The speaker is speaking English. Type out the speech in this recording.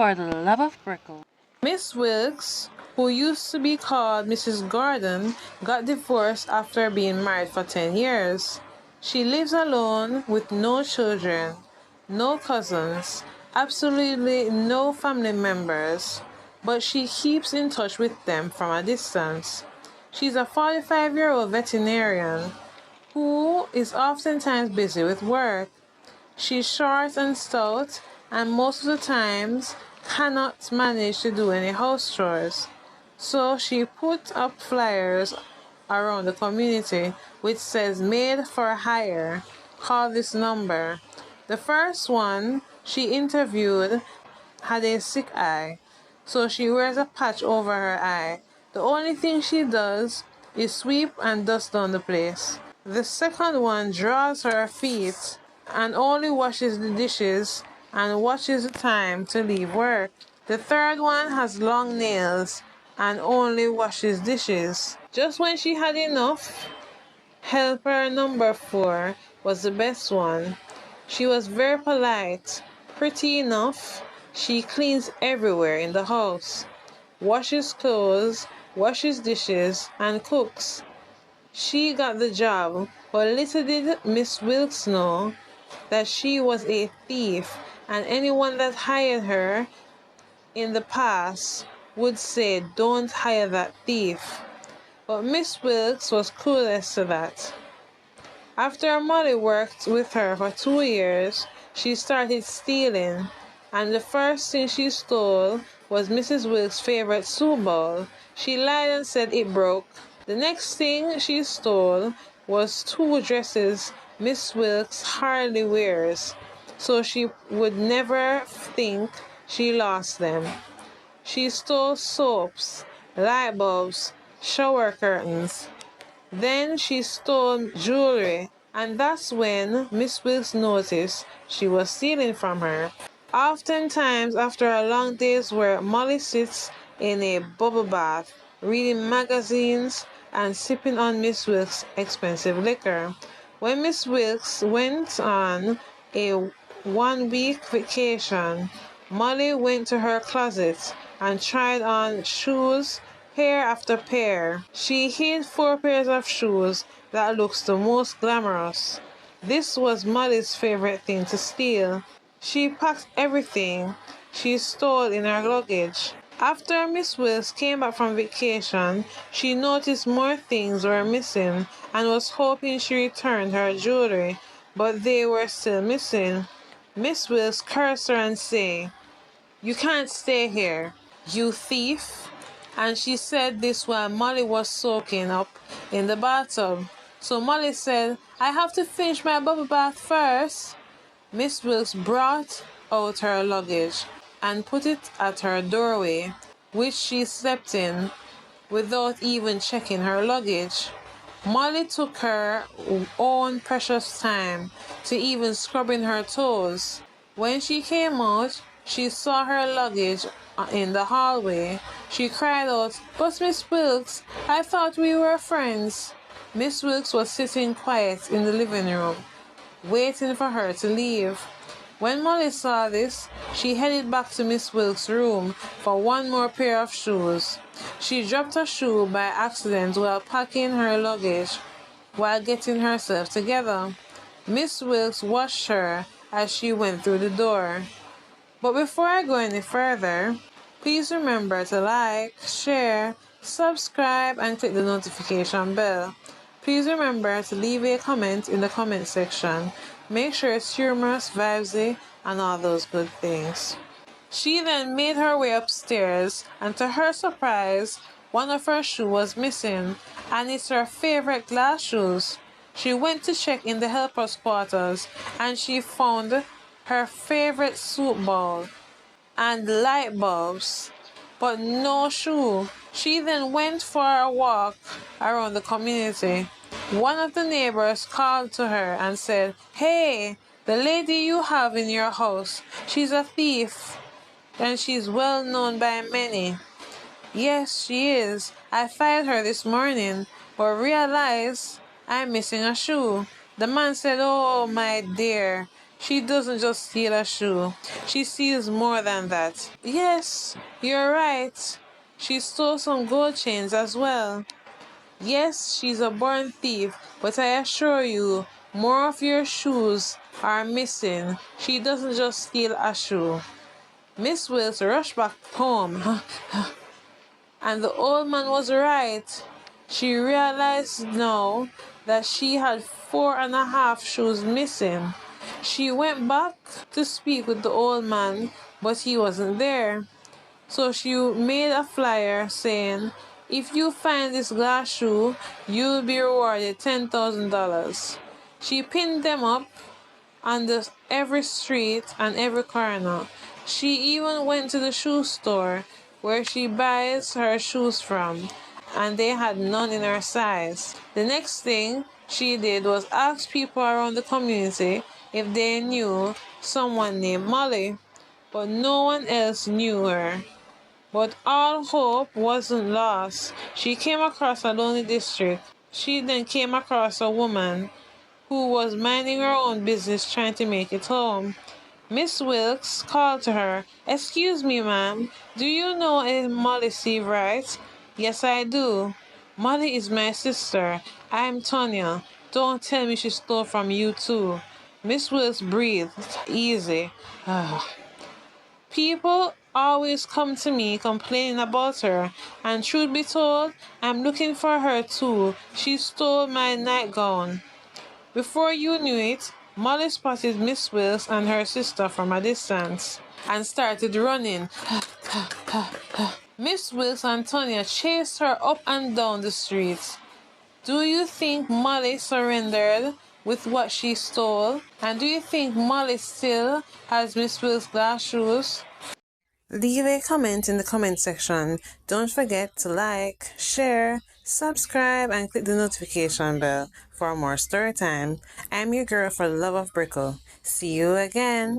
For the love of Brickle. Miss Wilkes, who used to be called Mrs. Gordon, got divorced after being married for 10 years. She lives alone with no children, no cousins, absolutely no family members, but she keeps in touch with them from a distance. She's a 45-year-old veterinarian who is oftentimes busy with work. She's short and stout, and most of the times cannot manage to do any house chores. So she put up flyers around the community which says made for hire. Call this number. The first one she interviewed had a sick eye, so she wears a patch over her eye. The only thing she does is sweep and dust down the place. The second one draws her feet and only washes the dishes and watches the time to leave work. The third one has long nails and only washes dishes. Just when she had enough, helper number 4 was the best one. She was very polite, pretty enough. She cleans everywhere in the house, washes clothes, washes dishes, and cooks. She got the job, but little did Miss Wilkes know that she was a thief, and anyone that hired her in the past would say, "Don't hire that thief." But Miss Wilkes was clueless to that. After Molly worked with her for 2 years, she started stealing, and the first thing she stole was Mrs. Wilkes' favorite soup bowl. She lied and said it broke. The next thing she stole was 2 dresses Miss Wilkes hardly wears, so she would never think she lost them. She stole soaps, light bulbs, shower curtains. Then she stole jewelry, and that's when Miss Wilkes noticed she was stealing from her. Oftentimes, after a long day's work, Molly sits in a bubble bath, reading magazines and sipping on Miss Wilkes' expensive liquor. When Miss Wilkes went on a 1-week vacation, Molly went to her closet and tried on shoes, pair after pair. She hid 4 pairs of shoes that looked the most glamorous. This was Molly's favorite thing to steal. She packed everything she stole in her luggage. After Miss Wilkes came back from vacation, she noticed more things were missing and was hoping she returned her jewelry, but they were still missing. Miss Wilkes cursed her and said, "You can't stay here, you thief." And she said this while Molly was soaking up in the bathtub. So Molly said, "I have to finish my bubble bath first." Miss Wilkes brought out her luggage and put it at her doorway, which she slept in without even checking her luggage. Molly took her own precious time to even scrubbing her toes. When she came out, she saw her luggage in the hallway. She cried out, "But Miss Wilkes, I thought we were friends." Miss Wilkes was sitting quiet in the living room, waiting for her to leave. When Molly saw this, she headed back to Miss Wilkes' room for 1 more pair of shoes. She dropped a shoe by accident while packing her luggage while getting herself together. Miss Wilkes watched her as she went through the door. But before I go any further, please remember to like, share, subscribe, and click the notification bell. Please remember to leave a comment in the comment section. Make sure it's humorous, vibesy, and all those good things. She then made her way upstairs, and to her surprise, one of her shoes was missing, and it's her favorite glass shoes. She went to check in the helper's quarters, and she found her favorite soup bowl and light bulbs, but no shoe. She then went for a walk around the community. One of the neighbors called to her and said, "Hey, the lady you have in your house, she's a thief, and she's well known by many." "Yes, she is. I fired her this morning, but realized I'm missing a shoe." The man said, "Oh, my dear, She doesn't just steal a shoe, she steals more than that. Yes, you're right. She stole some gold chains as well. Yes, she's a born thief, but I assure you, more of your shoes are missing. She doesn't just steal a shoe. Miss Wills rushed back home, and the old man was right. She realized now that she had 4.5 shoes missing. She went back to speak with the old man, but he wasn't there. So she made a flyer saying, "If you find this glass shoe, you'll be rewarded $10,000. She pinned them up on every street and every corner. She even went to the shoe store where she buys her shoes from, and they had none in her size. The next thing she did was ask people around the community if they knew someone named Molly, but no one else knew her. But all hope wasn't lost. She came across a lonely district. She then came across a woman who was minding her own business trying to make it home. Miss Wilkes called to her, "Excuse me, ma'am, do you know a Molly Seawright?" "Yes, I do. Molly is my sister. I'm Tonya. Don't tell me she stole from you too." Miss Wilkes breathed easy. People always come to me complaining about her, and truth be told, I'm looking for her too. She stole my nightgown. Before you knew it, Molly spotted Miss Wills and her sister from a distance and started running. Miss Wills and Tonya chased her up and down the street. Do you think Molly surrendered with what she stole? And do you think Molly still has Miss Wills' glass shoes? Leave a comment in the comment section. Don't forget to like, share, subscribe, and click the notification bell for more story time. I'm your girl for the love of Brickle. See you again.